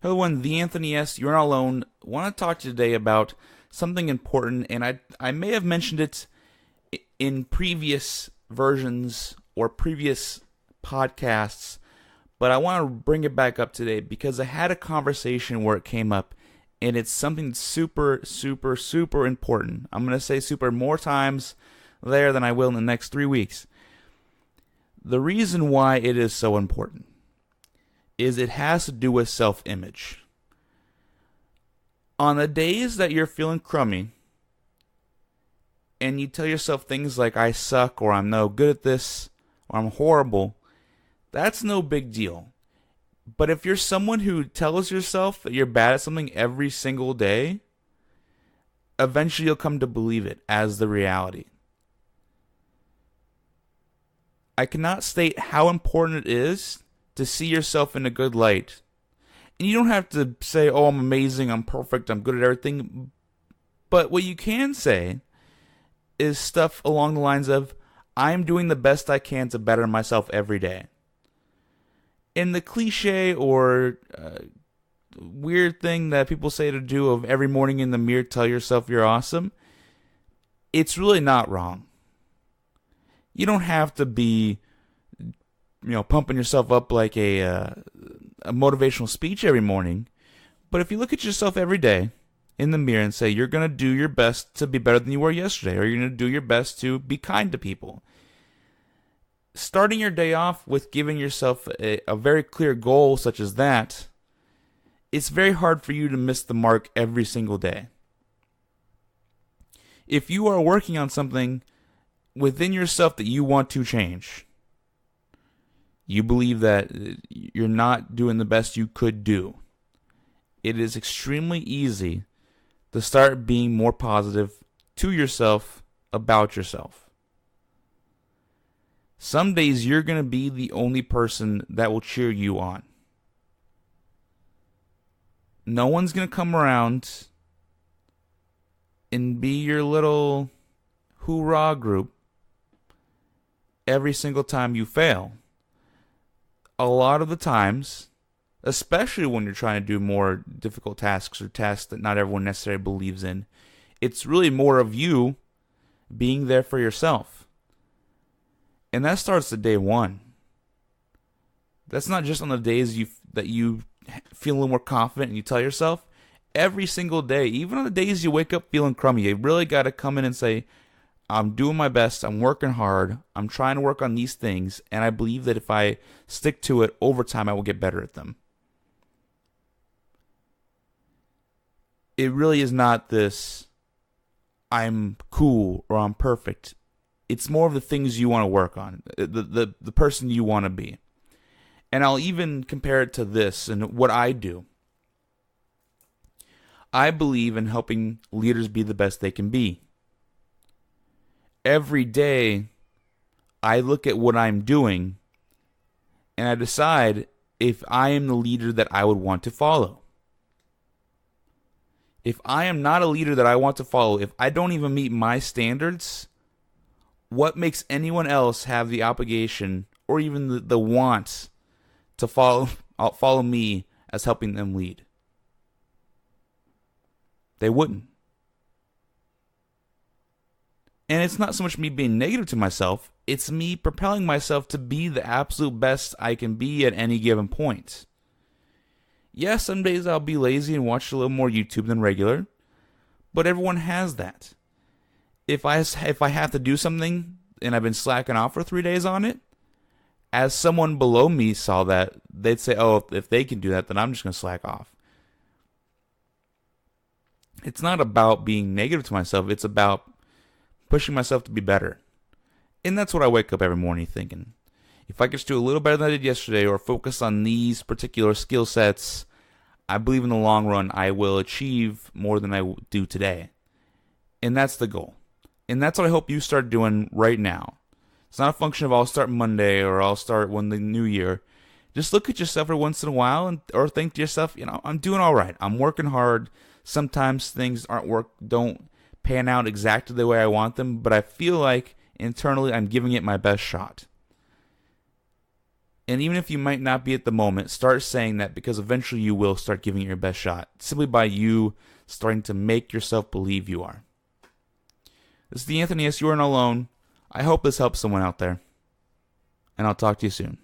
Hello, everyone. The Anthony S. You're not alone. I want to talk to you today about something important, and I may have mentioned it in previous versions or previous podcasts, but I want to bring it back up today because I had a conversation where it came up, and it's something super, super, super important. I'm going to say super more times there than I will in the next 3 weeks. The reason why it is so important is it has to do with self-image. On the days that you're feeling crummy and you tell yourself things like I suck or I'm no good at this or I'm horrible, that's no big deal. But if you're someone who tells yourself that you're bad at something every single day, eventually you'll come to believe it as the reality. I cannot state how important it is to see yourself in a good light. And you don't have to say, oh, I'm amazing, I'm perfect, I'm good at everything. But what you can say is stuff along the lines of, I'm doing the best I can to better myself every day. And the cliche or weird thing that people say to do of every morning in the mirror tell yourself you're awesome, it's really not wrong. You don't have to be pumping yourself up like a motivational speech every morning. But if you look at yourself every day in the mirror and say you're going to do your best to be better than you were yesterday, or you're going to do your best to be kind to people, starting your day off with giving yourself a very clear goal such as that, it's very hard for you to miss the mark every single day. If you are working on something within yourself that you want to change, you believe that you're not doing the best you could do, it is extremely easy to start being more positive to yourself about yourself. Some days you're going to be the only person that will cheer you on. No one's going to come around and be your little hoorah group every single time you fail. A lot of the times, especially when you're trying to do more difficult tasks or tasks that not everyone necessarily believes in, it's really more of you being there for yourself. And that starts at day one. That's not just on the days that you feel a little more confident and you tell yourself. Every single day, even on the days you wake up feeling crummy, you really got to come in and say, I'm doing my best, I'm working hard, I'm trying to work on these things, and I believe that if I stick to it over time, I will get better at them. It really is not this, I'm cool or I'm perfect. It's more of the things you want to work on, the person you want to be. And I'll even compare it to this and what I do. I believe in helping leaders be the best they can be. Every day, I look at what I'm doing, and I decide if I am the leader that I would want to follow. If I am not a leader that I want to follow, if I don't even meet my standards, what makes anyone else have the obligation or even the want to follow me as helping them lead? They wouldn't. And it's not so much me being negative to myself, it's me propelling myself to be the absolute best I can be at any given point. Yes, some days I'll be lazy and watch a little more YouTube than regular, but everyone has that. If I have to do something and I've been slacking off for 3 days on it, as someone below me saw that, they'd say, oh, if they can do that, then I'm just going to slack off. It's not about being negative to myself, it's about pushing myself to be better. And that's what I wake up every morning thinking. If I could just do a little better than I did yesterday or focus on these particular skill sets, I believe in the long run I will achieve more than I do today. And that's the goal. And that's what I hope you start doing right now. It's not a function of I'll start Monday or I'll start when the new year. Just look at yourself every once in a while or think to yourself, I'm doing all right. I'm working hard. Sometimes things don't pan out exactly the way I want them, but I feel like internally I'm giving it my best shot. And even if you might not be at the moment, start saying that, because eventually you will start giving it your best shot, simply by you starting to make yourself believe you are. This is the Anthony S. You Aren't Alone. I hope this helps someone out there. And I'll talk to you soon.